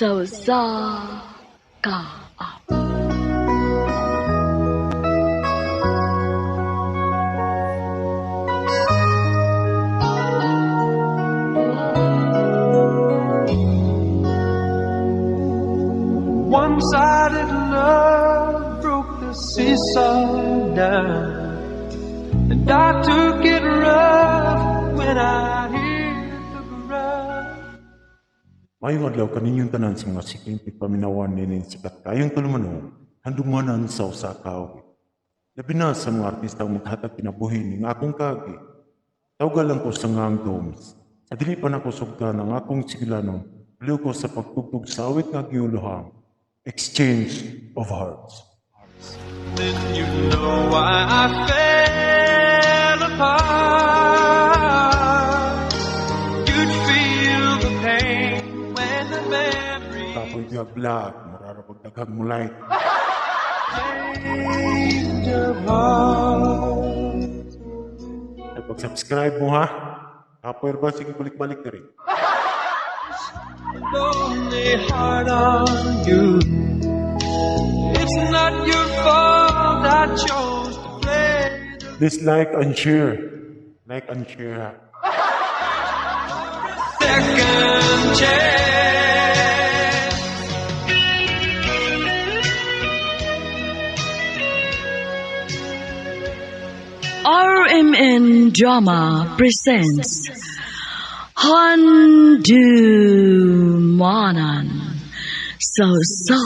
So sa ka. One-sided love broke the seesaw down, and I took it rough when I hit the ground. Mayong adlaw kaninyong tanan sa mga siking paminawan ninin sikat kayong tulumanon, handumanan sa usa ka awit. Labi na sa mga artistang maghatag kinabuhi ning akong kagi. Tawgal lang ko sa ngang domes. Sa dili pa nako sugdan ang akong sigilanon, baliw ko sa pagtugtog sa awit nga giuluhang. Exchange of hearts. Then you know why I fell apart. You'd feel the pain when the memory Kapoy di aglag, mararapag daghang mulay. change of heart. Ay pag-subscribe mo ha. Kapoy ba? Sige balik-balik na rin. Lonely heart on you. It's not your fault I chose to play the Dislike and share. Like and share ha. second chance. RMN Drama presents Handumanan. So sa